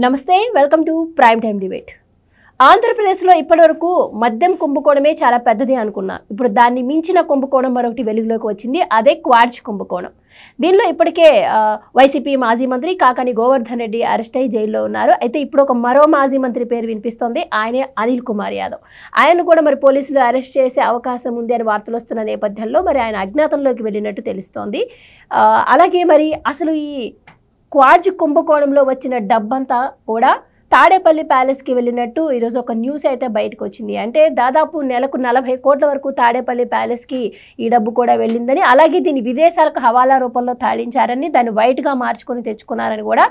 నమస్తే welcome to prime time debate. ఆంధ్రప్రదేశ్లో ఇప్పటివరకు మద్యం కుంభకోణమే చాలా పెద్దది అనుకున్నా. ఇప్పుడు దాన్ని మించిన కుంభకోణం మరొకటి వెలుగులోకి వచ్చింది. అదే క్వాడ్జ్ కుంభకోణం. దీనిలో ఇప్పటికే వైసీపీ మాజీ మంత్రి కాకాని గోవర్ధన్ రెడ్డి అరెస్ట్ అయ్యి జైల్లో ఉన్నారు. అయితే ఇప్పుడు మరో మాజీ మంత్రి పేరు వినిపిస్తోంది. ఆయనే అనిల్ కుమార్ యాదవ్. ఆయన కూడా పోలీసులు అరెస్ట్ చేసే అవకాశం ఉంది అని వార్తలు వస్తున్న నేపథ్యంలో ఆయన అజ్ఞాతంలోకి వెళ్ళినట్టు తెలుస్తోంది. అలాగే అసలు ఈ క్వాడ్జ్ కుంభకోణంలో వచ్చిన డబ్బంతా కూడా తాడేపల్లి ప్యాలెస్కి వెళ్ళినట్టు ఈరోజు ఒక న్యూస్ అయితే బయటకు వచ్చింది. అంటే దాదాపు నెలకు 40 కోట్ల వరకు తాడేపల్లి ప్యాలెస్కి ఈ డబ్బు కూడా వెళ్ళిందని, అలాగే దీన్ని విదేశాలకు హవాలా రూపంలో తాళించారని, దాన్ని వైట్గా మార్చుకొని తెచ్చుకున్నారని కూడా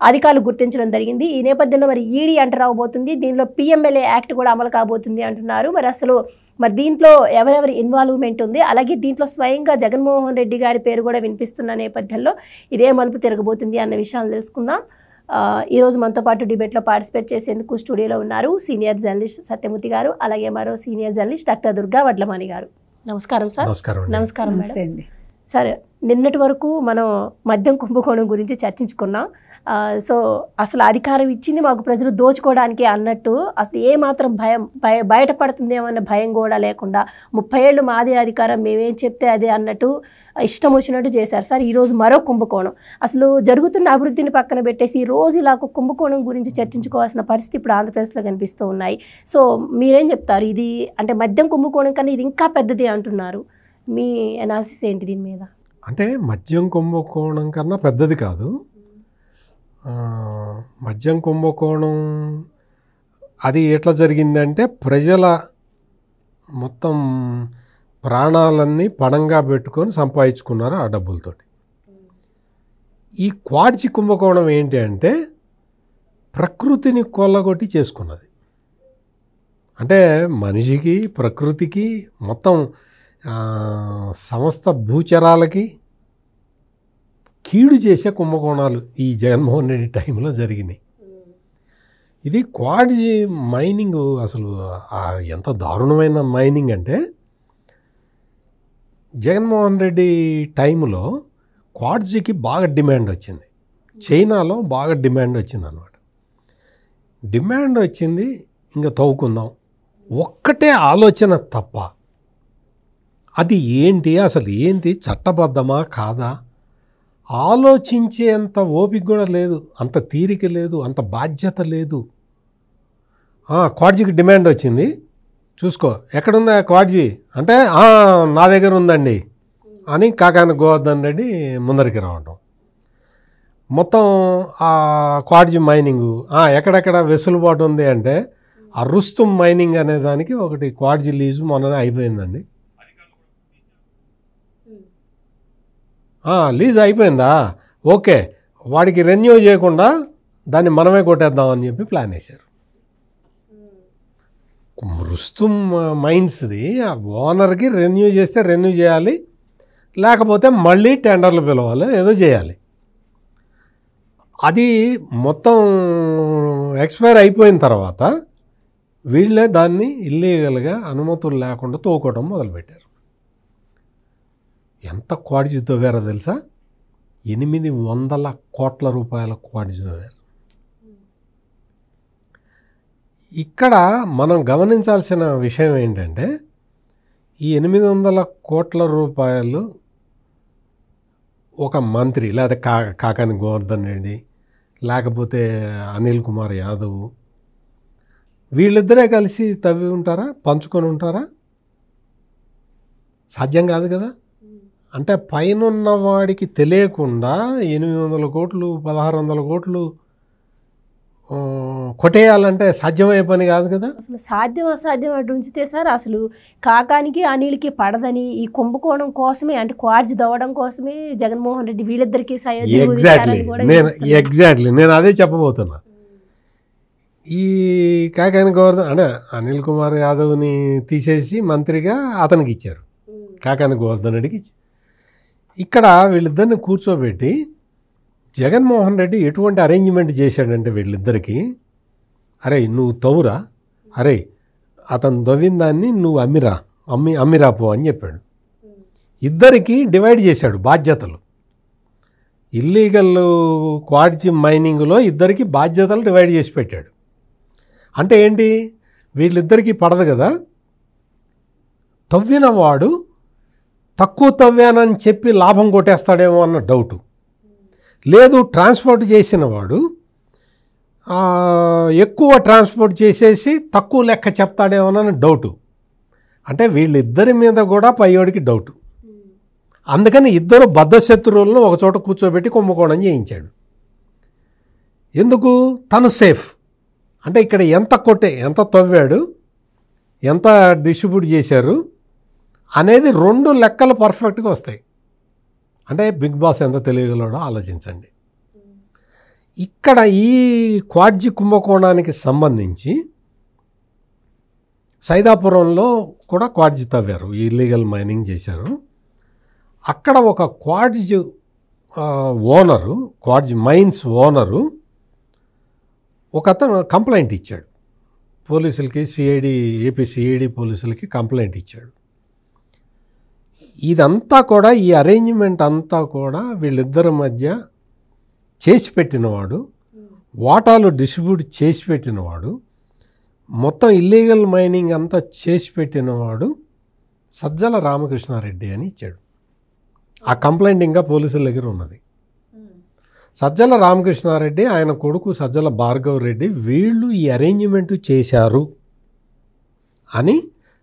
అధికారులు గుర్తించడం జరిగింది. ఈ నేపథ్యంలో ఈడీ ఎంటర్ అవబోతుంది. దీనిలో పిఎంఎల్ఏ యాక్ట్ కూడా అమలు కాబోతుంది అంటున్నారు. అసలు దీంట్లో ఎవరెవరి ఇన్వాల్వ్మెంట్ ఉంది, అలాగే దీంట్లో స్వయంగా జగన్మోహన్ రెడ్డి గారి పేరు కూడా వినిపిస్తున్న నేపథ్యంలో ఇదే మలుపు తిరగబోతుంది అన్న విషయాలు తెలుసుకుందాం. ఈరోజు మనతో పాటు డిబేట్లో పార్టిసిపేట్ చేసేందుకు స్టూడియోలో ఉన్నారు సీనియర్ జర్నలిస్ట్ సత్యమూర్తి గారు, అలాగే మరో senior journalist doctor Durga Vadlamani గారు. నమస్కారం సార్. నమస్కారం మేడం. సరే, నిన్నటి వరకు మనం మద్యం కుంభకోణం గురించి చర్చించుకున్నాం. సో అసలు అధికారం ఇచ్చింది మాకు ప్రజలు దోచుకోవడానికి అన్నట్టు, అసలు ఏమాత్రం బయటపడుతుందేమన్న భయం కూడా లేకుండా 30 ఏళ్ళు మాదే అధికారం, మేమేం చెప్తే అదే అన్నట్టు ఇష్టం వచ్చినట్టు చేశారు సార్. ఈరోజు మరో కుంభకోణం. అసలు జరుగుతున్న అభివృద్ధిని పక్కన పెట్టేసి రోజు ఇలా కుంభకోణం గురించి చర్చించుకోవాల్సిన పరిస్థితి ఇప్పుడు ఆంధ్రప్రదేశ్లో కనిపిస్తూ ఉన్నాయి. సో మీరేం చెప్తారు? ఇది అంటే మద్యం కుంభకోణం కన్నా ఇది ఇంకా పెద్దది అంటున్నారు. మీ అనాలిసిస్ ఏంటి దీని మీద? అంటే మద్యం కుంభకోణం కన్నా పెద్దది కాదు. మద్యం కుంభకోణం అది ఎట్లా జరిగిందంటే, ప్రజల మొత్తం ప్రాణాలన్నీ పణంగా పెట్టుకొని సంపాదించుకున్నారు ఆ డబ్బులతోటి. ఈ క్వాడ్జ్ కుంభకోణం ఏంటి అంటే ప్రకృతిని కొల్లగొట్టి చేసుకున్నది. అంటే మనిషికి, ప్రకృతికి, మొత్తం సమస్త భూచరాలకి కీడు చేసే కుంభకోణాలు ఈ జగన్మోహన్ రెడ్డి టైంలో జరిగినాయి. ఇది క్వాడ్జ్ మైనింగ్ అసలు ఎంత దారుణమైన మైనింగ్ అంటే, జగన్మోహన్ రెడ్డి టైంలో క్వాడ్జ్కి బాగా డిమాండ్ వచ్చింది. చైనాలో బాగా డిమాండ్ వచ్చింది అన్నమాట. డిమాండ్ వచ్చింది, ఇంకా తవ్వుకుందాం ఒక్కటే ఆలోచన తప్ప అది ఏంటి, అసలు ఏంటి, చట్టబద్ధమా కాదా ఆలోచించేంత ఓపిక కూడా లేదు, అంత తీరిక లేదు, అంత బాధ్యత లేదు. క్వాడ్జీకి డిమాండ్ వచ్చింది, చూసుకో ఎక్కడుందా క్వాడ్జీ అంటే నా దగ్గర ఉందండి అని కాకాని గోవర్ధన్ రెడ్డి ముందరికి రావడం. మొత్తం ఆ క్వాడ్జీ మైనింగు ఎక్కడెక్కడ వెసులుబాటు ఉంది అంటే, ఆ రుస్తుం మైనింగ్ అనే దానికి ఒకటి క్వాడ్జీ లీజు మొన్ననే అయిపోయిందండి. లీజ్ అయిపోయిందా, ఓకే, వాడికి రెన్యూ చేయకుండా దాన్ని మనమే కొట్టేద్దామని చెప్పి ప్లాన్ వేశారు. రుస్తుం మైన్స్ది ఓనర్కి రెన్యూ చేస్తే రెన్యూ చేయాలి, లేకపోతే మళ్ళీ టెండర్లు పిలవాలి, ఏదో చేయాలి. అది మొత్తం ఎక్స్పైర్ అయిపోయిన తర్వాత వీళ్ళే దాన్ని ఇల్లీగల్గా అనుమతులు లేకుండా తోకోవడం మొదలుపెట్టారు. ఎంత క్వాడ్జీ తవ్వారో తెలుసా? 800 కోట్ల రూపాయల క్వాడ్జీ తవ్వారు. ఇక్కడ మనం గమనించాల్సిన విషయం ఏంటంటే, ఈ 800 కోట్ల రూపాయలు ఒక మంత్రి లేదా కాకాని గోవర్ధన్ రెడ్డి లేకపోతే అనిల్ కుమార్ యాదవ్ వీళ్ళిద్దరే కలిసి తవ్వి ఉంటారా, పంచుకొని ఉంటారా? సాధ్యం కాదు కదా. అంటే పైనున్న వాడికి తెలియకుండా 800 కోట్లు 1600 కోట్లు కొట్టేయాలంటే సాధ్యమయ్యే పని కాదు కదా. అసలు సాధ్యం అసాధ్యం అటు ఉంచితే సార్, అసలు కాకానికి అనిల్కి పడదని ఈ కుంభకోణం కోసమే, అంటే క్వాడ్జ్ దవ్వడం కోసమే జగన్మోహన్ రెడ్డి వీళ్ళిద్దరికి ఎగ్జాక్ట్లీ నేను అదే చెప్పబోతున్నా. ఈ కాకాని గోవర్ధన్ అంటే అనిల్ కుమార్ యాదవ్ని తీసేసి మంత్రిగా అతనికి ఇచ్చారు, కాకాని గోవర్ధన్ రెడ్డికి ఇచ్చారు. ఇక్కడ వీళ్ళిద్దరిని కూర్చోబెట్టి జగన్మోహన్ రెడ్డి ఎటువంటి అరేంజ్మెంట్ చేశాడంటే వీళ్ళిద్దరికీ, అరే నువ్వు తవ్వురా, అరే అతను తవ్విన దాన్ని నువ్వు అమ్మిరాపో అని చెప్పాడు. ఇద్దరికి డివైడ్ చేశాడు బాధ్యతలు. ఇల్లీగల్ క్వార్ట్జ్ మైనింగ్లో ఇద్దరికి బాధ్యతలు డివైడ్ చేసి పెట్టాడు. అంటే ఏంటి, వీళ్ళిద్దరికీ పడదు కదా, తవ్విన వాడు తక్కువ తవ్వానని చెప్పి లాభం కొట్టేస్తాడేమో అన్న డౌటు, లేదు ట్రాన్స్పోర్ట్ చేసిన వాడు ఎక్కువ ట్రాన్స్పోర్ట్ చేసేసి తక్కువ లెక్క చెప్తాడేమో అన్న డౌటు. అంటే వీళ్ళిద్దరి మీద కూడా పైవాడికి డౌటు. అందుకని ఇద్దరు బద్ధశత్రువులను ఒకచోట కూర్చోబెట్టి కుంభకోణం చేయించాడు. ఎందుకు, తను సేఫ్. అంటే ఇక్కడ ఎంత తవ్వాడు, ఎంత డిస్ట్రిబ్యూట్ చేశారు అనేది 2 లెక్కలు పర్ఫెక్ట్గా వస్తాయి. అంటే బిగ్ బాస్ ఎంత తెలియగలడో ఆలోచించండి. ఇక్కడ ఈ క్వార్ట్జ్ కుంభకోణానికి సంబంధించి సైదాపురంలో కూడా క్వార్ట్జ్ తవ్వారు, ఇల్లీగల్ మైనింగ్ చేశారు. అక్కడ ఒక quartz owner, quartz mines owner ఒక అతను కంప్లైంట్ ఇచ్చాడు పోలీసులకి, ఏపీ సిఐడి పోలీసులకి కంప్లైంట్ ఇచ్చాడు. ఇదంతా కూడా, ఈ అరేంజ్మెంట్ అంతా కూడా వీళ్ళిద్దరి మధ్య చేసి పెట్టినవాడు, వాటాలు డిస్ట్రిబ్యూట్ చేసి పెట్టినవాడు, మొత్తం ఇల్లీగల్ మైనింగ్ అంతా చేసి పెట్టినవాడు సజ్జల రామకృష్ణారెడ్డి అని ఇచ్చాడు. ఆ కంప్లైంట్ ఇంకా పోలీసుల దగ్గర ఉన్నది. సజ్జల రామకృష్ణారెడ్డి, ఆయన కొడుకు సజ్జల భార్గవ్ రెడ్డి, వీళ్ళు ఈ అరేంజ్మెంట్ చేశారు అని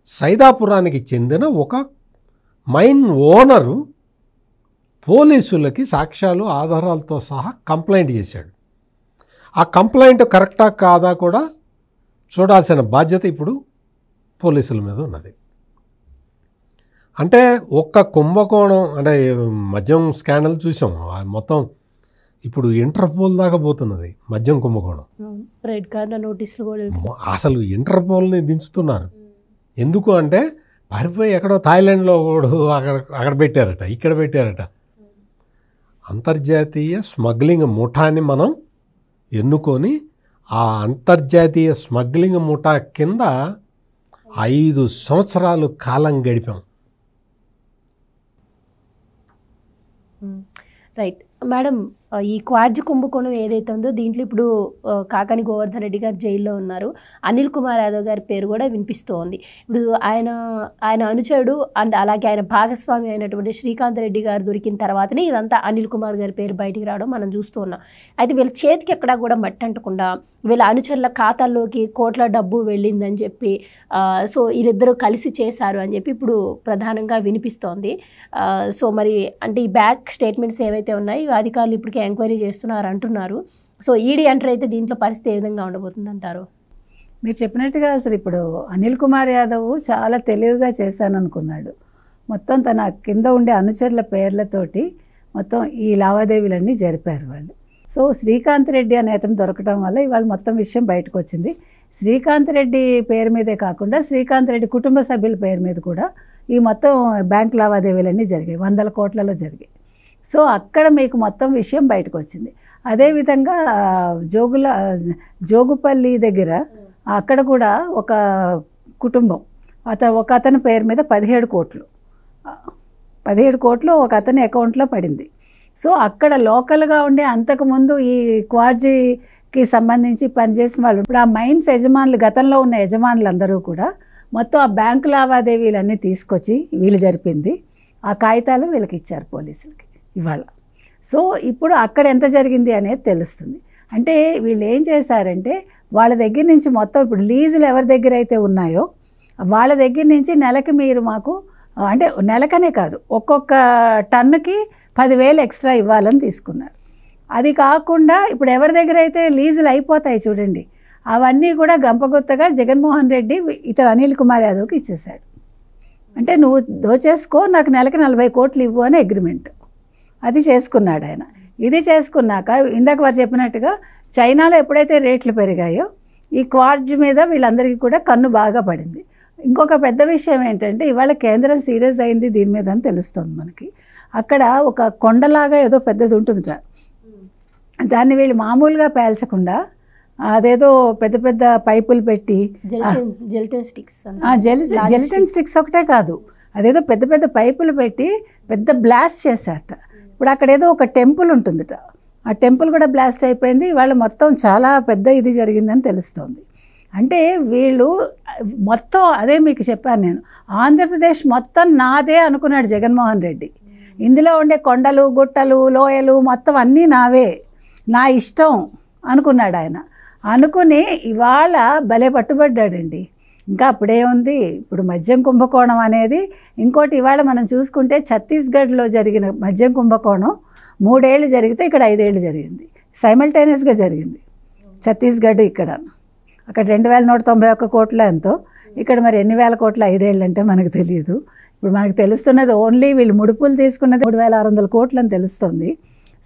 సైదాపురానికి చెందిన ఒక మైన్ ఓనరు పోలీసులకి సాక్ష్యాలు ఆధారాలతో సహా కంప్లైంట్ చేశాడు. ఆ కంప్లైంట్ కరెక్టా కాదా కూడా చూడాల్సిన బాధ్యత ఇప్పుడు పోలీసుల మీద ఉన్నది. అంటే ఒక్క కుంభకోణం, అంటే మద్యం స్కాండల్ చూసాం, మొత్తం ఇప్పుడు ఇంటర్పోల్ దాకా పోతున్నది మద్యం కుంభకోణం. రెడ్ కార్నర్ నోటీసులు కూడా అసలు ఇంటర్పోల్ని దించుతున్నారు. ఎందుకు అంటే పారిపోయి ఎక్కడో థాయిలాండ్లో అక్కడ పెట్టారట, ఇక్కడ పెట్టారట. అంతర్జాతీయ స్మగ్లింగ్ ముఠాని మనం ఎన్నుకొని ఆ అంతర్జాతీయ స్మగ్లింగ్ ముఠా కింద 5 సంవత్సరాలు కాలం గడిపాం. రైట్ మేడం, ఈ క్వార్ట్జ్ కుంభకోణం ఏదైతే ఉందో దీంట్లో ఇప్పుడు కాకాని గోవర్ధన్ రెడ్డి గారు జైల్లో ఉన్నారు. అనిల్ కుమార్ యాదవ్ గారి పేరు కూడా వినిపిస్తోంది. ఇప్పుడు ఆయన అనుచరుడు అండ్ అలాగే ఆయన భాగస్వామి అయినటువంటి శ్రీకాంత్ రెడ్డి గారు దొరికిన తర్వాతనే ఇదంతా అనిల్ కుమార్ గారి పేరు బయటికి రావడం మనం చూస్తూ ఉన్నాం. అయితే వీళ్ళ చేతికి ఎక్కడా కూడా మట్టి అంటకుండా వీళ్ళ అనుచరుల ఖాతాల్లోకి కోట్ల డబ్బు వెళ్ళిందని చెప్పి సో వీళ్ళిద్దరూ కలిసి చేశారు అని చెప్పి ఇప్పుడు ప్రధానంగా వినిపిస్తోంది. సో మరి అంటే ఈ బ్యాక్ స్టేట్మెంట్స్ ఏవైతే ఉన్నాయో అధికారులు ఇప్పటికే ఎంక్వైరీ చేస్తున్నారు అంటున్నారు. సో ఈడీ ఎంటర్ అయితే దీంట్లో పరిస్థితి ఏ విధంగా ఉండబోతుంది అంటారు? మీరు చెప్పినట్టుగా అసలు ఇప్పుడు అనిల్ కుమార్ యాదవ్ చాలా తెలివిగా చేశాననుకున్నాడు. మొత్తం తన కింద ఉండే అనుచరుల పేర్లతోటి మొత్తం ఈ లావాదేవీలన్నీ జరిపారు వాళ్ళు. సో శ్రీకాంత్ రెడ్డి అనే అతను దొరకడం వల్ల ఇవాళ మొత్తం విషయం బయటకు వచ్చింది. శ్రీకాంత్ రెడ్డి పేరు మీదే కాకుండా శ్రీకాంత్ రెడ్డి కుటుంబ సభ్యుల పేరు మీద కూడా ఈ మొత్తం బ్యాంక్ లావాదేవీలన్నీ జరిగాయి, 100 కోట్లలో జరిగాయి. సో అక్కడ మీకు మొత్తం విషయం బయటకు వచ్చింది. అదేవిధంగా జోగుపల్లి దగ్గర అక్కడ కూడా ఒక కుటుంబం ఒక అతని పేరు మీద 17 కోట్లు ఒక అతని అకౌంట్లో పడింది. సో అక్కడ లోకల్గా ఉండే అంతకుముందు ఈ క్వార్ట్జ్కి సంబంధించి పనిచేసిన వాళ్ళు ఇప్పుడు ఆ మైన్స్ యజమానులు, గతంలో ఉన్న యజమానులందరూ కూడా మొత్తం ఆ బ్యాంకు లావాదేవీలన్నీ తీసుకొచ్చి వీళ్ళు జరిపింది ఆ కాగితాలు వీళ్ళకి ఇచ్చారు పోలీసులకి ఇవాళ. సో ఇప్పుడు అక్కడ ఎంత జరిగింది అనేది తెలుస్తుంది. అంటే వీళ్ళు ఏం చేశారంటే వాళ్ళ దగ్గర నుంచి మొత్తం ఇప్పుడు లీజులు ఎవరి దగ్గర అయితే ఉన్నాయో వాళ్ళ దగ్గర నుంచి నెలకి మీరు మాకు అంటే నెలకనే కాదు ఒక్కొక్క టన్నుకి 10,000 ఎక్స్ట్రా ఇవ్వాలని తీసుకున్నారు. అది కాకుండా ఇప్పుడు ఎవరి దగ్గర అయితే లీజులు అయిపోతాయి చూడండి అవన్నీ కూడా గంపగుత్తగా జగన్మోహన్ రెడ్డి ఇతను అనిల్ కుమార్ యాదవ్కి ఇచ్చేశాడు. అంటే నువ్వు దోచేసుకో, నాకు నెలకి 40 కోట్లు ఇవ్వు అని అగ్రిమెంట్ అది చేసుకున్నాడు ఆయన. ఇది చేసుకున్నాక ఇందాక వారు చెప్పినట్టుగా చైనాలో ఎప్పుడైతే రేట్లు పెరిగాయో ఈ క్వార్ట్జ్ మీద వీళ్ళందరికీ కూడా కన్ను బాగా పడింది. ఇంకొక పెద్ద విషయం ఏంటంటే ఇవాళ కేంద్రం సీరియస్ అయింది దీని మీద అని తెలుస్తుంది మనకి. అక్కడ ఒక కొండలాగా ఏదో పెద్దది ఉంటుందిట, దాన్ని వీళ్ళు మామూలుగా పేల్చకుండా అదేదో పెద్ద పెద్ద పైపులు పెట్టి జెలటిన్ స్టిక్స్ ఒకటే కాదు అదేదో పెద్ద పెద్ద పైపులు పెట్టి పెద్ద బ్లాస్ట్ చేశారట. ఇప్పుడు అక్కడ ఏదో ఒక టెంపుల్ ఉంటుందిట, ఆ టెంపుల్ కూడా బ్లాస్ట్ అయిపోయింది. వాళ్ళు మొత్తం చాలా పెద్ద ఇది జరిగిందని తెలుస్తోంది. అంటే వీళ్ళు మొత్తం అదే మీకు చెప్పాను నేను, ఆంధ్రప్రదేశ్ మొత్తం నాదే అనుకున్నాడు జగన్మోహన్ రెడ్డి. ఇందులో ఉండే కొండలు గుట్టలు లోయలు మొత్తం అన్నీ నావే, నా ఇష్టం అనుకున్నాడు ఆయన. అనుకుని ఇవాళ భలే పట్టుబడ్డాడండి. ఇంకా అప్పుడే ఉంది. ఇప్పుడు మద్యం కుంభకోణం అనేది ఇంకోటి ఇవాళ మనం చూసుకుంటే ఛత్తీస్గఢ్లో జరిగిన మద్యం కుంభకోణం 3 ఏళ్ళు జరిగితే ఇక్కడ 5 ఏళ్ళు జరిగింది. సైమల్టేనియస్గా జరిగింది. ఛత్తీస్గఢ్ ఇక్కడ అక్కడ 2191 కోట్ల ఎంతో, ఇక్కడ మరి ఎన్ని వేల కోట్ల 5 ఏళ్ళు అంటే మనకు తెలియదు. ఇప్పుడు మనకు తెలుస్తున్నది ఓన్లీ వీళ్ళు ముడుపులు తీసుకున్నది 3600 కోట్లు అని తెలుస్తుంది.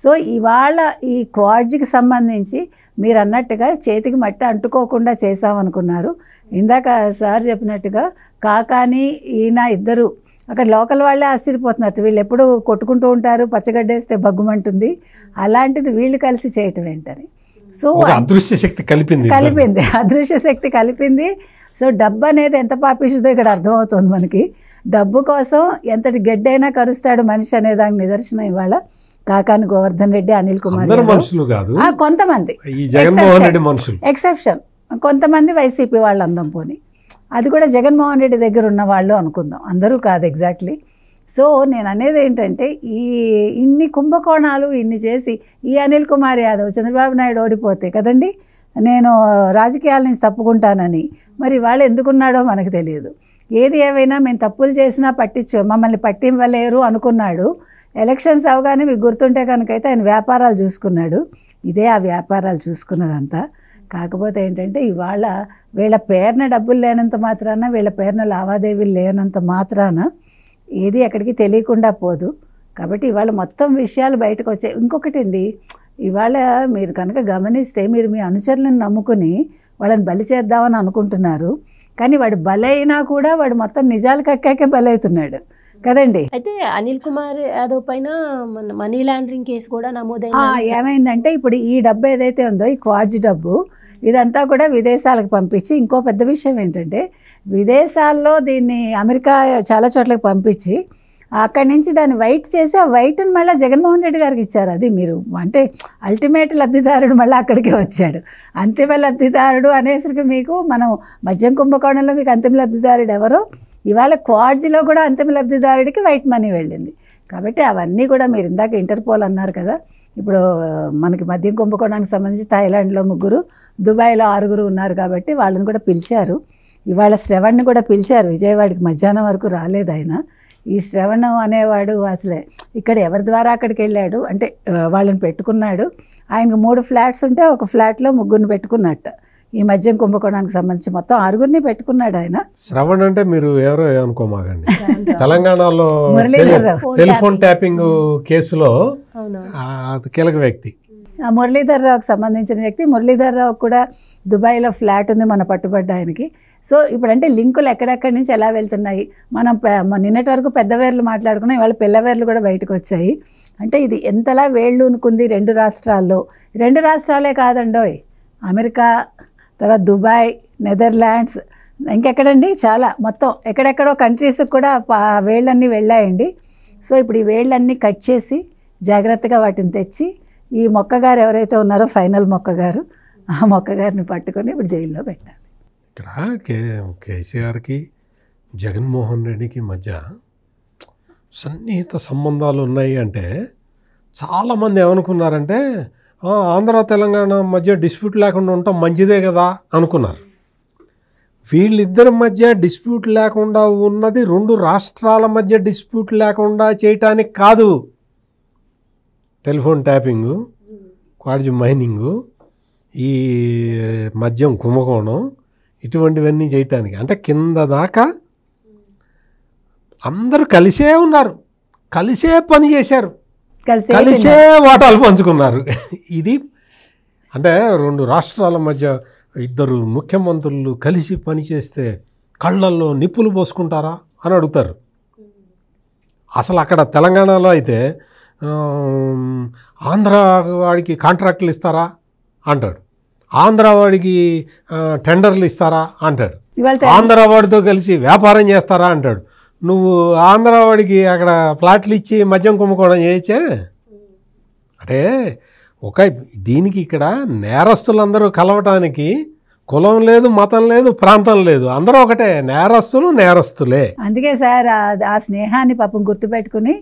సో ఇవాళ ఈ క్వాడ్కి సంబంధించి మీరు అన్నట్టుగా చేతికి మట్టి అంటుకోకుండా చేసామనుకున్నారు. ఇందాక సార్ చెప్పినట్టుగా కాకాని ఈయన ఇద్దరు అక్కడ లోకల్ వాళ్ళే ఆశ్చర్యపోతున్నారు. వీళ్ళు ఎప్పుడు కొట్టుకుంటూ ఉంటారు, పచ్చగడ్డేస్తే బగ్గుమంటుంది, అలాంటిది వీళ్ళు కలిసి చేయటం ఏంటని. సో అదృశ్య శక్తి కలిపింది, అదృశ్య శక్తి కలిపింది. సో డబ్బు అనేది ఎంత పాపిస్తుందో ఇక్కడ అర్థమవుతుంది మనకి. డబ్బు కోసం ఎంతటి గడ్డైనా కరుస్తాడు మనిషి అనే దానికి నిదర్శనం ఇవాళ కాకాని గోవర్ధన్ రెడ్డి, అనిల్ కుమార్ కొంతమంది ఎక్సెప్షన్, కొంతమంది వైసీపీ వాళ్ళు అందం పోని, అది కూడా జగన్మోహన్ రెడ్డి దగ్గర ఉన్న వాళ్ళు అనుకుందాం, అందరూ కాదు ఎగ్జాక్ట్లీ. సో నేను అనేది ఏంటంటే ఇన్ని కుంభకోణాలు ఇన్ని చేసి ఈ అనిల్ కుమార్ యాదవ్ చంద్రబాబు నాయుడు ఓడిపోతే కదండి నేను రాజకీయాల నుంచి తప్పుకుంటానని, మరి వాళ్ళు ఎందుకున్నాడో మనకు తెలియదు. ఏది ఏమైనా మేము తప్పులు చేసినా మమ్మల్ని పట్టించలేరు అనుకున్నాడు. ఎలక్షన్స్ అవగానే మీకు గుర్తుంటే కనుకైతే ఆయన వ్యాపారాలు చూసుకున్నాడు. ఇదే ఆ వ్యాపారాలు చూసుకున్నదంతా. కాకపోతే ఏంటంటే ఇవాళ వీళ్ళ పేరున డబ్బులు లేనంత మాత్రాన, వీళ్ళ పేరున లావాదేవీలు లేనంత మాత్రాన ఏది ఎక్కడికి తెలియకుండా పోదు. కాబట్టి ఇవాళ మొత్తం విషయాలు బయటకు వచ్చాయి. ఇంకొకటి అండి, ఇవాళ మీరు కనుక గమనిస్తే మీరు మీ అనుచరులను నమ్ముకుని వాళ్ళని బలి చేద్దామని అనుకుంటున్నారు. కానీ వాడు బలైనా కూడా వాడు మొత్తం నిజాలు కక్కాకే బలవుతున్నాడు కదండి. అయితే అనిల్ కుమార్ యాదవ్ పైన మనీ లాండరింగ్ కేసు కూడా నమోదైంది. ఏమైందంటే ఇప్పుడు ఈ డబ్బు ఏదైతే ఉందో ఈ క్వాడ్జ్ డబ్బు ఇదంతా కూడా విదేశాలకు పంపించి, ఇంకో పెద్ద విషయం ఏంటంటే విదేశాల్లో దీన్ని అమెరికా చాలా చోట్లకి పంపించి అక్కడి నుంచి దాన్ని వైట్ చేసి ఆ వైట్ని మళ్ళీ జగన్మోహన్ రెడ్డి గారికి ఇచ్చారు. అది మీరు అంటే అల్టిమేట్ లబ్ధిదారుడు మళ్ళీ అక్కడికే వచ్చాడు. అంతిమ లబ్ధిదారుడు అనేసరికి మీకు మనం మద్యం కుంభకోణంలో మీకు అంతిమ లబ్ధిదారుడు ఎవరో, ఇవాళ క్వాడ్జ్లో కూడా అంతిమ లబ్ధిదారుడికి వైట్ మనీ వెళ్ళింది. కాబట్టి అవన్నీ కూడా మీరు ఇందాక ఇంటర్పోల్ అన్నారు కదా, ఇప్పుడు మనకి మద్యం కుంభకోణానికి సంబంధించి థాయిలాండ్లో 3, దుబాయ్లో 6 ఉన్నారు. కాబట్టి వాళ్ళని కూడా పిలిచారు. ఇవాళ శ్రవణ్ని కూడా పిలిచారు. విజయవాడకి మధ్యాహ్నం వరకు రాలేదు ఆయన. ఈ శ్రవణ్ అనేవాడు అసలే ఇక్కడ ఎవరి ద్వారా అక్కడికి వెళ్ళాడు అంటే వాళ్ళని పెట్టుకున్నాడు. ఆయనకు 3 ఫ్లాట్స్ ఉంటే ఒక ఫ్లాట్లో 3 పెట్టుకున్నట్టు. ఈ మద్యం కుంభకోణానికి సంబంధించి మొత్తం 6 పెట్టుకున్నాన్నాడు ఆయన. శ్రవణ్ అంటే మీరు ఎవరో అనుకోమాగండి, తెలంగాణలో టెలిఫోన్ ట్యాపింగ్ కేసులో కీలక వ్యక్తి. మురళీధర్ రావుకి సంబంధించిన వ్యక్తి. మురళీధర్ రావు కూడా దుబాయ్లో ఫ్లాట్ ఉంది మన పట్టుబడ్డ ఆయనకి. సో ఇప్పుడంటే లింకులు ఎక్కడెక్కడి నుంచి ఎలా వెళ్తున్నాయి. మనం నిన్నటి వరకు పెద్దవేర్లు మాట్లాడుకున్నాం, ఇవాళ పిల్లవేర్లు కూడా బయటకు వచ్చాయి. అంటే ఇది ఎంతలా వేళ్ళు ఉనుకుంది 2 రాష్ట్రాల్లో. 2 రాష్ట్రాలే కాదండోయ్, అమెరికా, తర్వాత దుబాయ్, నెదర్లాండ్స్, ఇంకెక్కడండి చాలా మొత్తం ఎక్కడెక్కడో కంట్రీస్కి కూడా వేళ్ళన్నీ వెళ్ళాయండి. సో ఇప్పుడు ఈ వేళ్ళన్నీ కట్ చేసి జాగ్రత్తగా వాటిని తెచ్చి ఈ మొక్కగారు ఎవరైతే ఉన్నారో ఫైనల్ మొక్కగారు, ఆ మొక్కగారిని పట్టుకొని ఇప్పుడు జైల్లో పెట్టాలి. ఇక్కడ కేసీఆర్కి జగన్మోహన్ రెడ్డికి మధ్య సన్నిహిత సంబంధాలు ఉన్నాయి అంటే చాలామంది ఏమనుకున్నారంటే ఆంధ్ర తెలంగాణ మధ్య డిస్ప్యూట్ లేకుండా ఉండటం మంచిదే కదా అనుకున్నారు. వీళ్ళిద్దరి మధ్య డిస్ప్యూట్ లేకుండా ఉన్నది 2 రాష్ట్రాల మధ్య డిస్ప్యూట్ లేకుండా చేయటానికి కాదు, టెలిఫోన్ ట్యాపింగు, క్వాడ్జ్ మైనింగు, ఈ మద్యం కుంభకోణం, ఇటువంటివన్నీ చేయటానికి. అంటే కింద దాకా అందరూ కలిసే ఉన్నారు, కలిసే పని చేశారు, కలిసే వాటాలు పంచుకున్నారు. ఇది అంటే 2 రాష్ట్రాల మధ్య 2 ముఖ్యమంత్రులు కలిసి పనిచేస్తే కళ్ళల్లో నిప్పులు పోసుకుంటారా అని అడుగుతారు. అసలు అక్కడ తెలంగాణలో అయితే ఆంధ్ర వాడికి కాంట్రాక్టులు ఇస్తారా అంటాడు, ఆంధ్ర వాడికి టెండర్లు ఇస్తారా అంటాడు, ఆంధ్ర వాడితో కలిసి వ్యాపారం చేస్తారా అంటాడు. నువ్వు ఆంధ్ర వాడికి అక్కడ ప్లాట్లు ఇచ్చి మద్యం కుంభకోణం చేయొచ్చే, అంటే దీనికి ఇక్కడ నేరస్తులందరూ కలవటానికి కులం లేదు, మతం లేదు, ప్రాంతం లేదు, అందరూ ఒకటే, నేరస్తులే. అందుకే సార్ ఆ స్నేహాన్ని పాపం గుర్తుపెట్టుకుని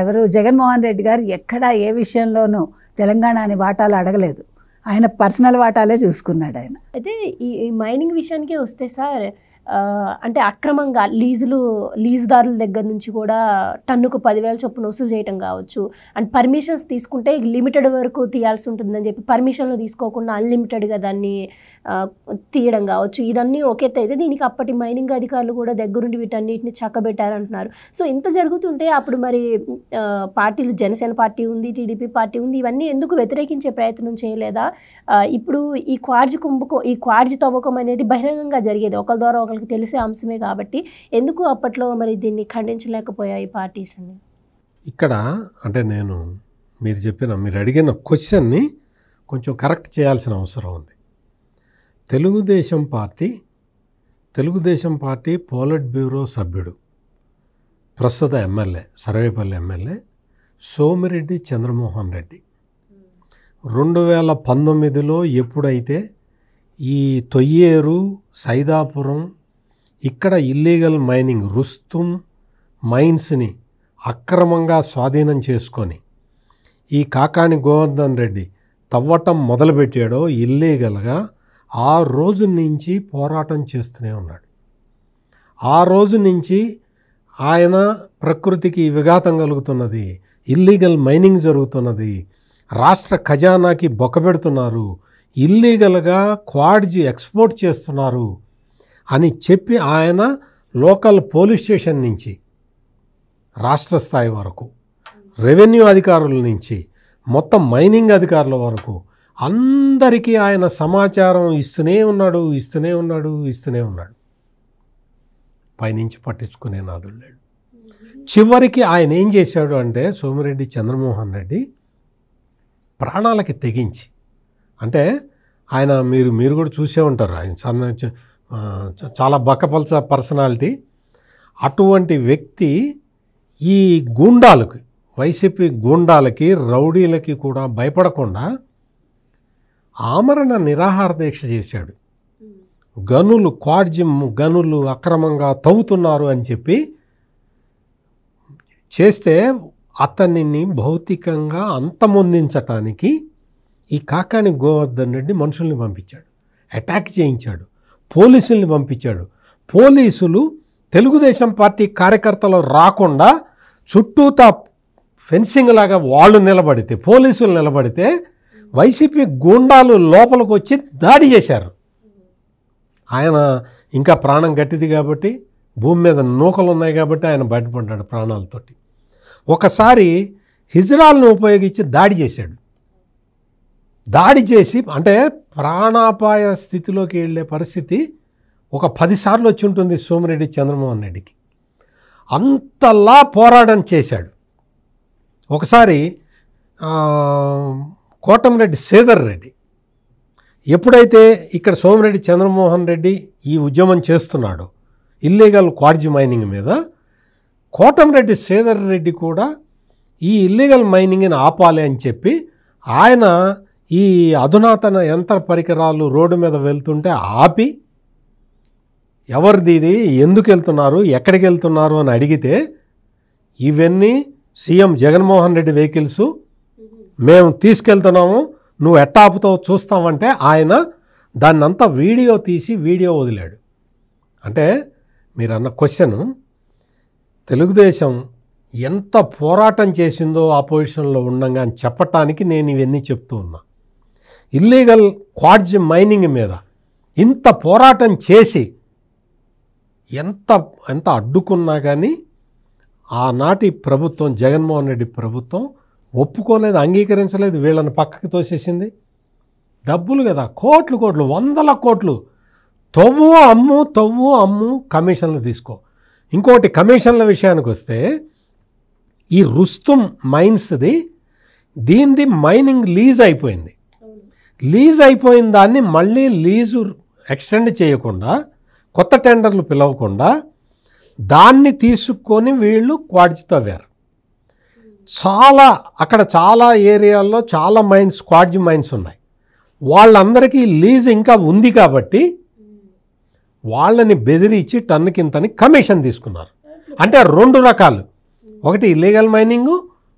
ఎవరు జగన్మోహన్ రెడ్డి గారు ఎక్కడ ఏ విషయంలోనూ తెలంగాణ అని వాటాలు అడగలేదు. ఆయన పర్సనల్ వాటాలే చూసుకున్నాడు ఆయన. అయితే ఈ మైనింగ్ విషయానికే వస్తే సార్, అంటే అక్రమంగా లీజుదారుల దగ్గర నుంచి కూడా టన్నుకు 10,000 చొప్పున వసూలు చేయటం కావచ్చు. అండ్ పర్మిషన్స్ తీసుకుంటే లిమిటెడ్ వరకు తీయాల్సి ఉంటుందని చెప్పి పర్మిషన్లు తీసుకోకుండా అన్లిమిటెడ్గా దాన్ని తీయడం కావచ్చు. ఇదన్నీ ఒకేత అయితే దీనికి అప్పటి మైనింగ్ అధికారులు కూడా దగ్గరుండి వీటన్నిటిని చక్కబెట్టారంటున్నారు. సో ఇంత జరుగుతుంటే అప్పుడు మరి పార్టీలు, జనసేన పార్టీ ఉంది, టీడీపీ పార్టీ ఉంది, ఇవన్నీ ఎందుకు వ్యతిరేకించే ప్రయత్నం చేయలేదా? ఇప్పుడు ఈ క్వార్జ్ తవ్వకం అనేది బహిరంగంగా జరిగేది, ఒకరి ద్వారా ఒకరికి తెలిసే అంశమే కాబట్టి ఎందుకు అప్పట్లో మరి దీన్ని ఖండించలేకపోయాయి పార్టీస్ అని? ఇక్కడ అంటే మీరు అడిగిన క్వశ్చన్ని కొంచెం కరెక్ట్ చేయాల్సిన అవసరం ఉంది. తెలుగుదేశం పార్టీ పోలిట్ బ్యూరో సభ్యుడు, ప్రస్తుత ఎమ్మెల్యే, సర్వేపల్లి ఎమ్మెల్యే సోమిరెడ్డి చంద్రమోహన్ రెడ్డి 2019లో ఎప్పుడైతే ఈ తొయ్యేరు, సైదాపురం ఇక్కడ ఇల్లీగల్ మైనింగ్ రుస్తుం మైన్స్ని అక్రమంగా స్వాధీనం చేసుకొని ఈ కాకాని గోవర్ధన్ రెడ్డి తవ్వటం మొదలుపెట్టాడో ఇల్లీగల్గా, ఆ రోజు నుంచి పోరాటం చేస్తూనే ఉన్నాడు. ఆ రోజు నుంచి ఆయన ప్రకృతికి విఘాతం కలుగుతున్నది, ఇల్లీగల్ మైనింగ్ జరుగుతున్నది, రాష్ట్ర ఖజానాకి బొక్కబెడుతున్నారు, ఇల్లీగల్గా క్వాడ్జ్ ఎక్స్పోర్ట్ చేస్తున్నారు అని చెప్పి ఆయన లోకల్ పోలీస్ స్టేషన్ నుంచి రాష్ట్ర స్థాయి వరకు, రెవెన్యూ అధికారుల నుంచి మొత్తం మైనింగ్ అధికారుల వరకు అందరికీ ఆయన సమాచారం ఇస్తూనే ఉన్నాడు. పైనుంచి పట్టించుకునే నాదుడు లేడు. చివరికి ఆయన ఏం చేశాడు అంటే, సోమిరెడ్డి చంద్రమోహన్ రెడ్డి ప్రాణాలకి తెగించి, అంటే ఆయన మీరు కూడా చూసే ఉంటారు, ఆయన చాలా బక్కపల్చ పర్సనాలిటీ. అటువంటి వ్యక్తి ఈ గూండాలకి, వైసీపీ గూండాలకి, రౌడీలకి కూడా భయపడకుండా ఆమరణ నిరాహార దీక్ష చేశాడు. గనులు అక్రమంగా తవ్వుతున్నారు అని చెప్పి చేస్తే అతనిని భౌతికంగా అంతమొందించటానికి ఈ కాకాని గోవర్ధన్ రెడ్డి మనుషుల్ని పంపించాడు, అటాక్ చేయించాడు, పోలీసుల్ని పంపించాడు. పోలీసులు తెలుగుదేశం పార్టీ కార్యకర్తలు రాకుండా చుట్టూతా ఫెన్సింగ్ లాగా పోలీసులు నిలబడితే వైసీపీ గూండాలు లోపలికి వచ్చి దాడి చేశారు. ఆయన ఇంకా ప్రాణం గట్టిది కాబట్టి, భూమి మీద నూకలు ఉన్నాయి కాబట్టి ఆయన బయటపడ్డాడు ప్రాణాలతోటి. ఒకసారి హిజ్రాల్ని ఉపయోగించి దాడి చేశాడు. దాడి చేసి అంటే ప్రాణాపాయ స్థితిలోకి వెళ్ళే పరిస్థితి ఒక 10 సార్లు వచ్చి ఉంటుంది సోమిరెడ్డి చంద్రమోహన్ రెడ్డికి. అంతలా పోరాటం చేశాడు. ఒకసారి కోటమిరెడ్డి శ్రీధర్ రెడ్డి ఎప్పుడైతే ఇక్కడ సోమిరెడ్డి చంద్రమోహన్ రెడ్డి ఈ ఉద్యమం చేస్తున్నాడో ఇల్లీగల్ క్వార్జ్ మైనింగ్ మీద, కోటమిరెడ్డి శ్రీధర్ రెడ్డి కూడా ఈ ఇల్లీగల్ మైనింగ్ని ఆపాలి అని చెప్పి ఆయన ఈ అధునాతన యంత్ర పరికరాలు రోడ్డు మీద వెళ్తుంటే ఆపి, ఎవరిది ఇది, ఎందుకు వెళ్తున్నారు, ఎక్కడికి వెళ్తున్నారు అని అడిగితే, ఇవన్నీ సీఎం జగన్మోహన్ రెడ్డి వెహికల్స్, మేము తీసుకెళ్తున్నాము, నువ్వు ఎట్టా ఆపుతావు చూస్తామంటే ఆయన దాన్నంతా వీడియో తీసి వీడియో వదిలాడు. అంటే మీరు అన్న క్వశ్చను, తెలుగుదేశం ఎంత పోరాటం చేసిందో ఆపోజిషన్లో ఉండగా అని చెప్పటానికి నేను ఇవన్నీ చెప్తూ ఉన్నా. ఇల్లీగల్ క్వార్జ్ మైనింగ్ మీద ఇంత పోరాటం చేసి ఎంత అడ్డుకున్నా కానీ ఆనాటి ప్రభుత్వం, జగన్మోహన్ రెడ్డి ప్రభుత్వం ఒప్పుకోలేదు, అంగీకరించలేదు, వీళ్ళని పక్కకి తోసేసింది. డబ్బులు కదా, కోట్లు 100 కోట్లు, తవ్వు అమ్ము కమిషన్లు తీసుకో. ఇంకోటి కమిషన్ల విషయానికి వస్తే, ఈ రుస్తుం మైన్స్ది దీనిది మైనింగ్ లీజ్ అయిపోయింది. లీజ్ అయిపోయిన దాన్ని మళ్ళీ లీజు ఎక్స్టెండ్ చేయకుండా, కొత్త టెండర్లు పిలవకుండా దాన్ని తీసుకొని వీళ్ళు క్వాడ్జ్ తవ్వారు. అక్కడ చాలా ఏరియాల్లో చాలా మైన్స్, క్వార్జ్ మైన్స్ ఉన్నాయి. వాళ్ళందరికీ లీజ్ ఇంకా ఉంది కాబట్టి వాళ్ళని బెదిరించి టన్నుకింతని కమిషన్ తీసుకున్నారు. అంటే 2 రకాలు, ఒకటి ఇల్లీగల్ మైనింగ్,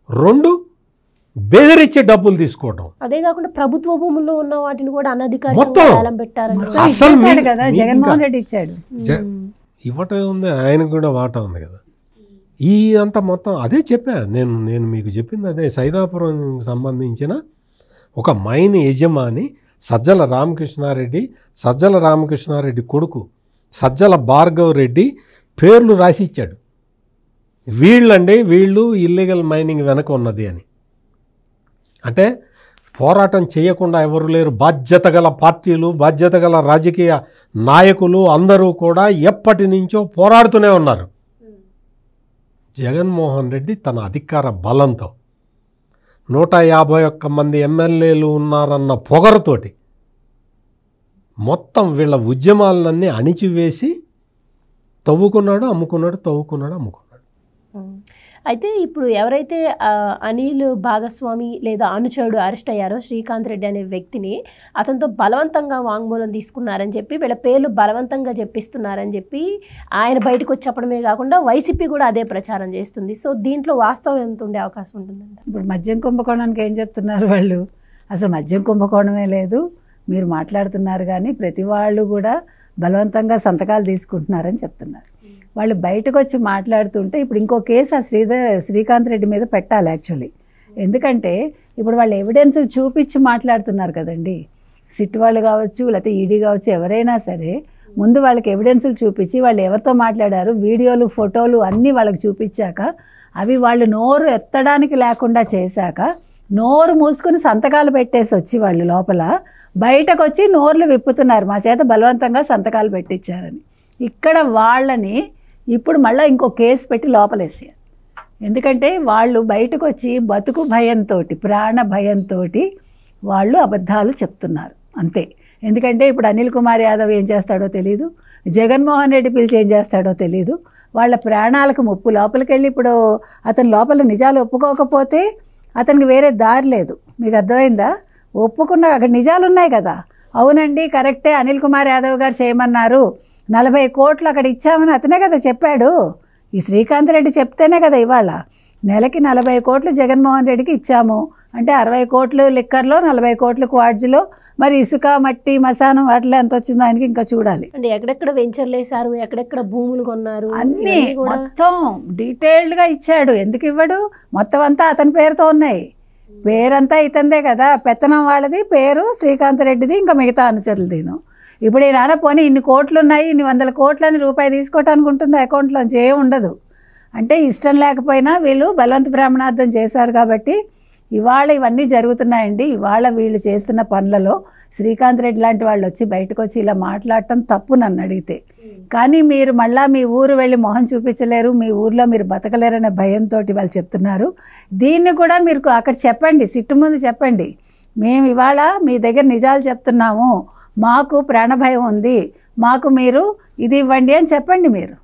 2 బెదిరించి డబ్బులు తీసుకోవడం. అదే కాకుండా ప్రభుత్వ భూముల్లో ఉన్న వాటిని కూడా అనధికారికంగా మొత్తం వేలం పెట్టారని అసలు ఇచ్చాడు కదా, జగన్మోహన్ రెడ్డి ఇచ్చాడు. ఇవ్వటం ఉంది, ఆయనకు కూడా వాటా ఉంది కదా. ఈ అంతా మొత్తం అదే చెప్పా నేను మీకు చెప్పింది అదే. సైదాపురం సంబంధించిన ఒక మైన్ యజమాని సజ్జల రామకృష్ణారెడ్డి కొడుకు సజ్జల భార్గవ్ రెడ్డి పేర్లు రాసి ఇచ్చాడు. వీళ్ళు ఇల్లీగల్ మైనింగ్ వెనక ఉన్నది అని. అంటే పోరాటం చేయకుండా ఎవరు లేరు. బాధ్యత గల పార్టీలు, బాధ్యత గల రాజకీయ నాయకులు అందరూ కూడా ఎప్పటి నుంచో పోరాడుతూనే ఉన్నారు. జగన్మోహన్ రెడ్డి తన అధికార బలంతో 151 మంది ఎమ్మెల్యేలు ఉన్నారన్న పొగరుతోటి మొత్తం వీళ్ళ ఉద్యమాలన్నీ అణిచివేసి తవ్వుకున్నాడు, అమ్ముకున్నాడు. అయితే ఇప్పుడు ఎవరైతే అనిల్ భాగస్వామి లేదా అనుచరుడు అరెస్ట్ అయ్యారో శ్రీకాంత్ రెడ్డి అనే వ్యక్తిని అతనితో బలవంతంగా వాంగ్మూలం తీసుకున్నారని చెప్పి, వీళ్ళ పేర్లు బలవంతంగా చెప్పిస్తున్నారని చెప్పి ఆయన బయటకు వచ్చి చెప్పడమే కాకుండా వైసీపీ కూడా అదే ప్రచారం చేస్తుంది. సో దీంట్లో వాస్తవం ఎంత ఉండే అవకాశం ఉంటుందండి? ఇప్పుడు మద్యం కుంభకోణానికి ఏం చెప్తున్నారు వాళ్ళు? అసలు మద్యం కుంభకోణమే లేదు, మీరు మాట్లాడుతున్నారు కానీ ప్రతి వాళ్ళు కూడా బలవంతంగా సంతకాలు తీసుకుంటున్నారని చెప్తున్నారు. వాళ్ళు బయటకు వచ్చి మాట్లాడుతుంటే ఇప్పుడు ఇంకో కేసు ఆ శ్రీకాంత్ రెడ్డి మీద పెట్టాలి యాక్చువల్లీ. ఎందుకంటే ఇప్పుడు వాళ్ళు ఎవిడెన్స్ చూపించి మాట్లాడుతున్నారు కదండి. సిట్ వాళ్ళు కావచ్చు, లేకపోతే ఈడీ కావచ్చు, ఎవరైనా సరే ముందు వాళ్ళకి ఎవిడెన్సులు చూపించి వాళ్ళు ఎవరితో మాట్లాడారు, వీడియోలు, ఫోటోలు అన్నీ వాళ్ళకి చూపించాక అవి వాళ్ళు నోరు ఎత్తడానికి లేకుండా చేశాక నోరు మూసుకుని సంతకాలు పెట్టేసి వచ్చి వాళ్ళు లోపల బయటకు వచ్చి నోర్లు విప్పుతున్నారు, మా చేత బలవంతంగా సంతకాలు పెట్టించారని. ఇక్కడ వాళ్ళని ఇప్పుడు మళ్ళీ ఇంకో కేసు పెట్టి లోపలేసారు. ఎందుకంటే వాళ్ళు బయటకు వచ్చి బతుకు భయంతో, ప్రాణ భయంతో వాళ్ళు అబద్ధాలు చెప్తున్నారు అంతే. ఎందుకంటే ఇప్పుడు అనిల్ కుమార్ యాదవ్ ఏం చేస్తాడో తెలీదు, జగన్మోహన్ రెడ్డి పిలిచి ఏం చేస్తాడో తెలీదు. వాళ్ళ ప్రాణాలకు ముప్పు. లోపలికి వెళ్ళి ఇప్పుడు అతను లోపల నిజాలు ఒప్పుకోకపోతే అతనికి వేరే దారి లేదు. మీకు అర్థమైందా? ఒప్పుకున్న అక్కడ నిజాలు ఉన్నాయి కదా, అవునండి కరెక్టే అనిల్ కుమార్ యాదవ్ గారు చేయమన్నారు, 40 కోట్లు అక్కడ ఇచ్చామని అతనే కదా చెప్పాడు. ఈ శ్రీకాంత్ రెడ్డి చెప్తేనే కదా ఇవాళ నెలకి 40 కోట్లు జగన్మోహన్ రెడ్డికి ఇచ్చాము అంటే 60 కోట్లు లిక్కర్లో, 40 కోట్లు క్వాడ్జ్లో, మరి ఇసుక, మట్టి, మశానం వాటిలో ఎంత వచ్చిందో ఆయనకి ఇంకా చూడాలి. అంటే ఎక్కడెక్కడ వెంచర్లు వేశారు, ఎక్కడెక్కడ భూములు కొన్నారు అన్నీ మొత్తం డీటెయిల్డ్గా ఇచ్చాడు. ఎందుకు ఇవ్వడు? మొత్తం అంతా అతని పేరుతో ఉన్నాయి. పేరంతా ఇతందే కదా, పెత్తనం వాళ్ళది, పేరు శ్రీకాంత్ రెడ్డిది, ఇంకా మిగతా అనుచరులదిను. ఇప్పుడు ఈ నాన్న పోనీ ఇన్ని కోట్లు ఉన్నాయి, ఇన్ని 100 కోట్లని రూపాయి తీసుకోవటానికి ఉంటుంది అకౌంట్లోంచి, ఏం ఉండదు. అంటే ఇష్టం లేకపోయినా వీళ్ళు బలవంత బ్రాహ్మణార్థం చేశారు కాబట్టి ఇవాళ ఇవన్నీ జరుగుతున్నాయండి. ఇవాళ వీళ్ళు చేస్తున్న పనులలో శ్రీకాంత్ రెడ్డి లాంటి వాళ్ళు వచ్చి బయటకు వచ్చి ఇలా మాట్లాడటం తప్పు నన్ను అడిగితే. కానీ మీరు మళ్ళీ మీ ఊరు వెళ్ళి మొహం చూపించలేరు, మీ ఊర్లో మీరు బతకలేరనే భయంతో వాళ్ళు చెప్తున్నారు. దీన్ని కూడా మీరు అక్కడ చెప్పండి, సిట్టు ముందు చెప్పండి, మేము ఇవాళ మీ దగ్గర నిజాలు చెప్తున్నాము, మాకు ప్రాణభయం ఉంది, మాకు మీరు ఇది ఇవ్వండి అని చెప్పండి మీరు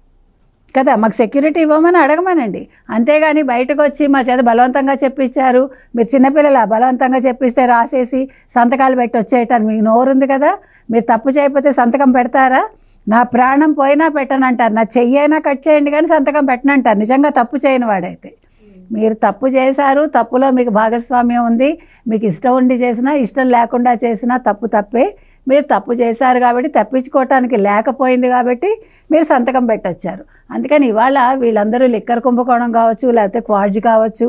కదా, మాకు సెక్యూరిటీ ఇవ్వమని అడగమనండి. అంతేగాని బయటకు వచ్చి మా చేత బలవంతంగా చెప్పించారు, మీరు చిన్నపిల్లల బలవంతంగా చెప్పిస్తే రాసేసి సంతకాలు పెట్టి వచ్చేయటానికి మీకు నోరు ఉంది కదా, మీరు తప్పు చేయకపోతే సంతకం పెడతారా? నా ప్రాణం పోయినా పెట్టనంటారు, నా చెయ్యైనా కట్ చేయండి కానీ సంతకం పెట్టనంటారు నిజంగా తప్పు చేయని వాడైతే. మీరు తప్పు చేశారు, తప్పులో మీకు భాగస్వామ్యం ఉంది, మీకు ఇష్టం ఉండి చేసినా ఇష్టం లేకుండా చేసినా తప్పు తప్పే. మీరు తప్పు చేశారు కాబట్టి తప్పించుకోవటానికి లేకపోయింది కాబట్టి మీరు సంతకం పెట్టొచ్చారు. అందుకని ఇవాళ వీళ్ళందరూ లిక్కర్ కుంభకోణం కావచ్చు, లేకపోతే క్వాడ్జ్ కావచ్చు,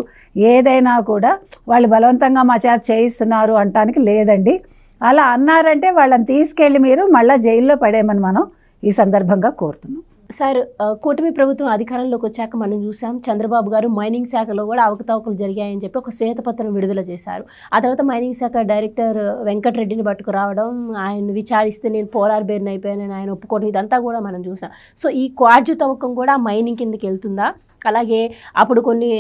ఏదైనా కూడా వాళ్ళు బలవంతంగా మా చేత చేయిస్తున్నారు అంటానికి లేదండి. అలా అన్నారంటే వాళ్ళని తీసుకెళ్ళి మీరు మళ్ళీ జైల్లో పడేయమని మనం ఈ సందర్భంగా కోరుతున్నాం. సార్, కూటమి ప్రభుత్వం అధికారంలోకి వచ్చాక మనం చూసాం చంద్రబాబు గారు మైనింగ్ శాఖలో కూడా అవకతవకలు జరిగాయని చెప్పి ఒక శ్వేతపత్రం విడుదల చేశారు. ఆ తర్వాత మైనింగ్ శాఖ డైరెక్టర్ వెంకటరెడ్డిని పట్టుకురావడం, ఆయన విచారిస్తే నేను పోరార్ బేర్ని అయిపోయానని ఆయన ఒప్పుకోవడం, ఇదంతా కూడా మనం చూసాం. సో ఈ క్వాడ్జ్ తవ్వకం కూడా మైనింగ్ కిందకి వెళ్తుందా? అలాగే అప్పుడు కొన్ని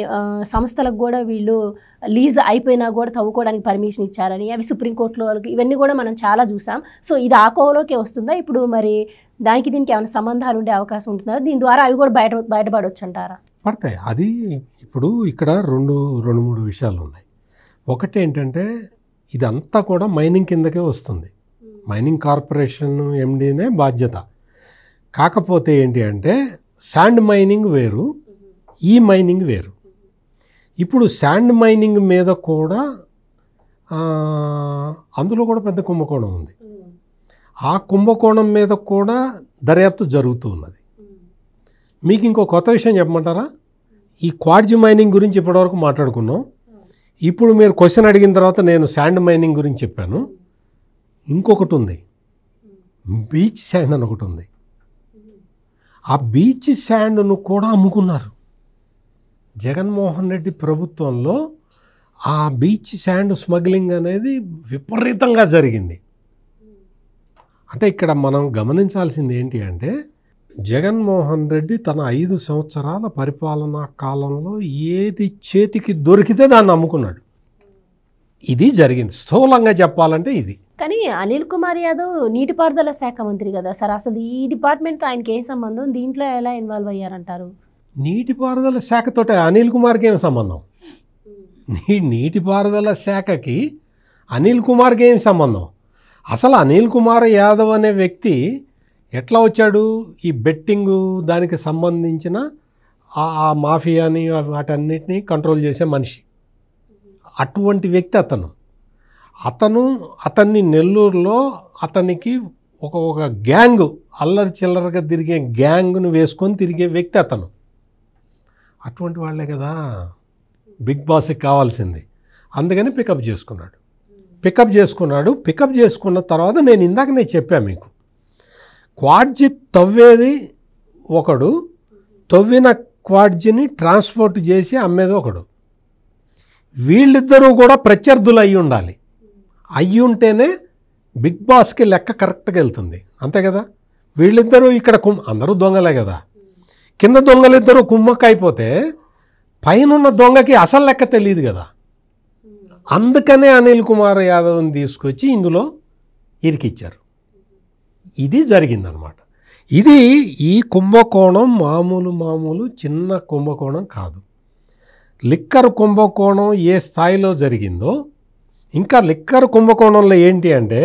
సంస్థలకు కూడా వీళ్ళు లీజ్ అయిపోయినా కూడా తవ్వుకోవడానికి పర్మిషన్ ఇచ్చారని, అవి సుప్రీంకోర్టులో ఇవన్నీ కూడా మనం చాలా చూసాం. సో ఇది ఆ కోవలోకే వస్తుందా ఇప్పుడు? మరి దానికి దీనికి ఏమైనా సంబంధాలు ఉండే అవకాశం ఉంటుందా? దీని ద్వారా అవి కూడా బయటపడవచ్చు అంటారా? పడతాయి. అది ఇప్పుడు ఇక్కడ రెండు మూడు విషయాలు ఉన్నాయి. ఒకటి ఏంటంటే ఇదంతా కూడా మైనింగ్ కిందకే వస్తుంది. మైనింగ్ కార్పొరేషన్ ఎండీనే బాధ్యత. కాకపోతే ఏంటి అంటే శాండ్ మైనింగ్ వేరు, ఈ మైనింగ్ వేరు. ఇప్పుడు శాండ్ మైనింగ్ మీద కూడా అందులో కూడా పెద్ద కుంభకోణం ఉంది. ఆ కుంభకోణం మీద కూడా దర్యాప్తు జరుగుతూ ఉన్నది. మీకు ఇంకో కొత్త విషయం చెప్పమంటారా? ఈ క్వార్జ్ మైనింగ్ గురించి ఇప్పటివరకు మాట్లాడుకున్నాం. ఇప్పుడు మీరు క్వశ్చన్ అడిగిన తర్వాత నేను శాండ్ మైనింగ్ గురించి చెప్పాను. ఇంకొకటి ఉంది, బీచ్ శాండ్ అని ఒకటి ఉంది. ఆ బీచ్ శాండ్ను కూడా అమ్ముకున్నారు. జగన్మోహన్ రెడ్డి ప్రభుత్వంలో ఆ బీచ్ శాండ్ స్మగ్లింగ్ అనేది విపరీతంగా జరిగింది. అంటే ఇక్కడ మనం గమనించాల్సింది ఏంటి అంటే జగన్మోహన్ రెడ్డి తన 5 సంవత్సరాల పరిపాలనా కాలంలో ఏది చేతికి దొరికితే దాన్ని అమ్ముకున్నాడు. ఇది జరిగింది. స్థూలంగా చెప్పాలంటే ఇది. కానీ అనిల్ కుమార్ యాదవ్ నీటిపారుదల శాఖ మంత్రి కదా సార్, అసలు ఈ డిపార్ట్మెంట్తో ఆయనకి ఏ సంబంధం? దీంట్లో ఎలా ఇన్వాల్వ్ అయ్యారంటారు? నీటిపారుదల శాఖతో అనిల్ కుమార్కి ఏం సంబంధం? నీటిపారుదల శాఖకి అనిల్ కుమార్కి ఏం సంబంధం? అసలు అనిల్ కుమార్ యాదవ్ అనే వ్యక్తి ఎట్లా వచ్చాడు? ఈ బెట్టింగు దానికి సంబంధించిన ఆ మాఫియాని వాటన్నిటినీ కంట్రోల్ చేసే మనిషి. అటువంటి వ్యక్తి అతన్ని నెల్లూరులో అతనికి ఒక గ్యాంగ్, అల్లరి చిల్లరగా తిరిగే గ్యాంగ్ను వేసుకొని తిరిగే వ్యక్తి అతను. అటువంటి వాళ్ళే కదా బిగ్ బాస్కి కావాల్సింది. అందుకని పికప్ చేసుకున్న తర్వాత నేను ఇందాకనే చెప్పాను మీకు, క్వాడ్జి తవ్వేది ఒకడు, తవ్విన క్వాడ్జిని ట్రాన్స్పోర్ట్ చేసి అమ్మేది ఒకడు. వీళ్ళిద్దరూ కూడా ప్రత్యర్థులు అయ్యి ఉండాలి. అయ్యి ఉంటేనే బిగ్ బాస్కి లెక్క కరెక్ట్గా వెళ్తుంది. అంతే కదా? వీళ్ళిద్దరూ ఇక్కడ అందరూ దొంగలే కదా. కింద దొంగలిద్దరూ కుమ్మక్క అయిపోతే పైనున్న దొంగకి అసలు లెక్క తెలియదు కదా. అందుకనే అనిల్ కుమార్ యాదవ్ని తీసుకొచ్చి ఇందులో ఇరికిచ్చారు. ఇది జరిగిందనమాట. ఈ కుంభకోణం మామూలు చిన్న కుంభకోణం కాదు. లిక్కర్ కుంభకోణం ఏ స్థాయిలో జరిగిందో, ఇంకా లిక్కర్ కుంభకోణంలో ఏంటి అంటే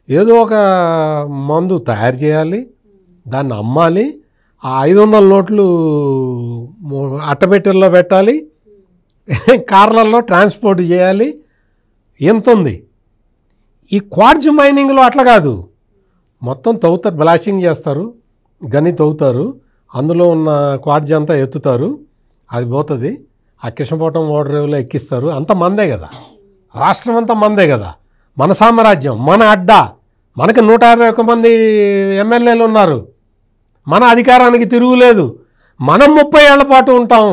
ఏదో ఒక మందు తయారు చేయాలి, దాన్ని అమ్మాలి, ఆ 500 నోట్లు అట్టపెట్టెల్లో పెట్టాలి, కార్లలో ట్రాన్స్పోర్ట్ చేయాలి. ఎంత ఉంది? ఈ క్వార్జ్ మైనింగ్లో అట్లా కాదు. మొత్తం తవ్వుతారు, బ్లాస్టింగ్ చేస్తారు, గని తవ్వుతారు, అందులో ఉన్న క్వార్జ్ అంతా ఎత్తుతారు, అది పోతుంది, ఆ కృష్ణపట్నం ఓడరేవులో ఎక్కిస్తారు. అంత మందే కదా, రాష్ట్రం అంతా మందే కదా, మన సామ్రాజ్యం, మన అడ్డా, మనకి 151 మంది ఎమ్మెల్యేలు ఉన్నారు, మన అధికారానికి తిరుగులేదు, మనం 30 ఏళ్ల పాటు ఉంటాం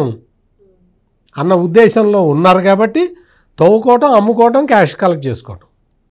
అన్న ఉద్దేశంలో ఉన్నారు. కాబట్టి తవ్వుకోవటం, అమ్ముకోవటం, క్యాష్ కలెక్ట్ చేసుకోవటం.